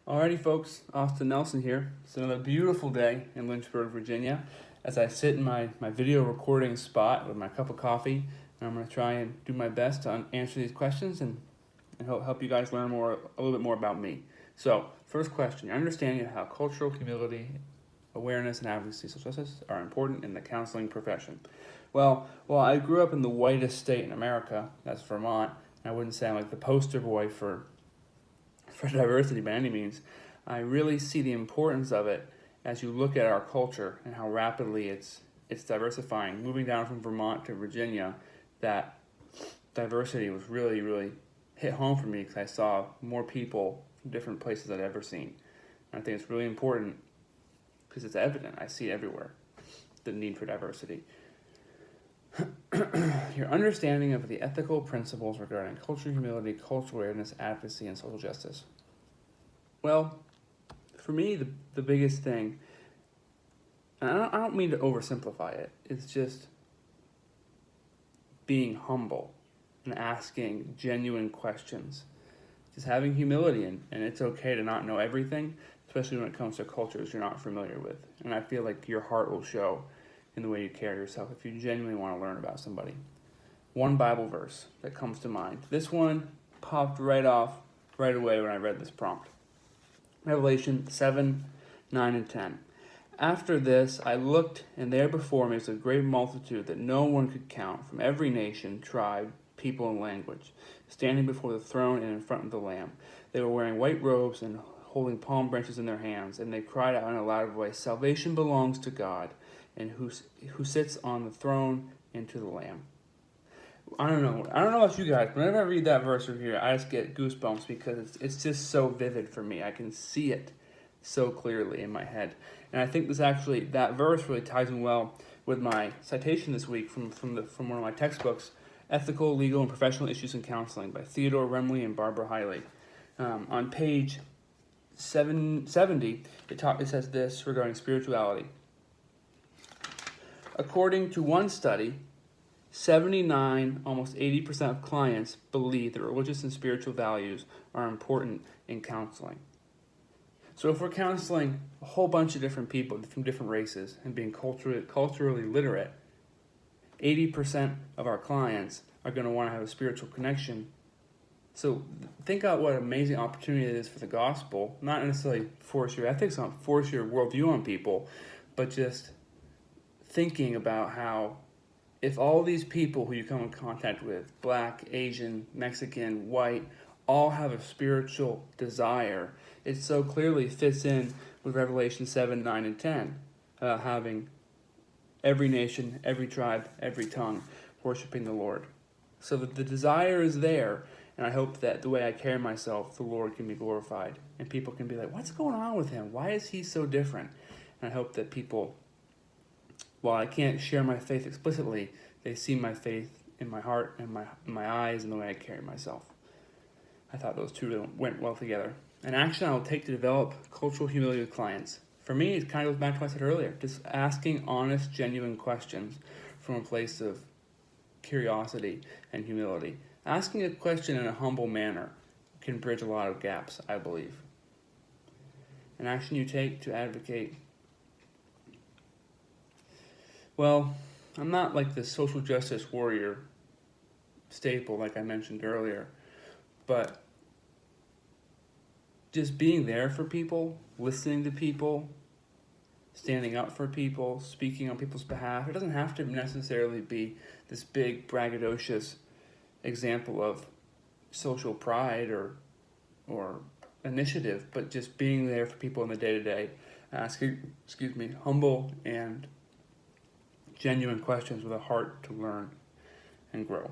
Alrighty folks, Austin Nelson here. It's another beautiful day in Lynchburg, Virginia. As I sit in my video recording spot with my cup of coffee, and I'm going to try and do my best to answer these questions and help you guys learn a little bit more about me. So, first question, your understanding of how cultural humility, awareness, and advocacy social justice are important in the counseling profession. Well, I grew up in the whitest state in America, that's Vermont, and I wouldn't say I'm like the poster boy for diversity by any means. I really see the importance of it as you look at our culture and how rapidly it's diversifying. Moving down from Vermont to Virginia, that diversity was really hit home for me because I saw more people from different places I'd ever seen. And I think it's really important because it's evident. I see it everywhere, the need for diversity. Your understanding of the ethical principles regarding cultural humility, cultural awareness, advocacy, and social justice. Well, for me, the biggest thing, and I don't mean to oversimplify it, it's just being humble and asking genuine questions. Just having humility, and it's okay to not know everything, especially when it comes to cultures you're not familiar with. And I feel like your heart will show in the way you carry yourself if you genuinely want to learn about somebody. One Bible verse that comes to mind. This one popped right away when I read this prompt. Revelation 7, 9, and 10. After this I looked, and there before me was a great multitude that no one could count, from every nation, tribe, people, and language, standing before the throne and in front of the Lamb. They were wearing white robes and holding palm branches in their hands, and they cried out in a loud voice, "Salvation belongs to God, and who sits on the throne, and to the Lamb." I don't know about you guys, but whenever I read that verse over here, I just get goosebumps because it's just so vivid for me. I can see it so clearly in my head. And I think that verse really ties in well with my citation this week from one of my textbooks, Ethical, Legal, and Professional Issues in Counseling by Theodore Remley and Barbara Hiley. On page 770, it says this regarding spirituality. According to one study, 79, almost 80% of clients believe that religious and spiritual values are important in counseling. So if we're counseling a whole bunch of different people from different races and being culturally literate, 80% of our clients are going to want to have a spiritual connection. So think about what an amazing opportunity it is for the gospel, not necessarily force your ethics on, force your worldview on people, but just thinking about how if all these people who you come in contact with, black, Asian, Mexican, white, all have a spiritual desire, it so clearly fits in with Revelation 7, 9, and 10, having every nation, every tribe, every tongue worshiping the Lord. So the desire is there, and I hope that the way I carry myself, the Lord can be glorified, and people can be like, what's going on with him? Why is he so different? And I hope that people, while I can't share my faith explicitly, they see my faith in my heart and my eyes and the way I carry myself. I thought those two really went well together. An action I will take to develop cultural humility with clients. For me, it kind of goes back to what I said earlier, just asking honest, genuine questions from a place of curiosity and humility. Asking a question in a humble manner can bridge a lot of gaps, I believe. An action you take to advocate. Well, I'm not like the social justice warrior staple like I mentioned earlier, but just being there for people, listening to people, standing up for people, speaking on people's behalf. It doesn't have to necessarily be this big braggadocious example of social pride or initiative, but just being there for people in the day-to-day, asking, humble and genuine questions with a heart to learn and grow.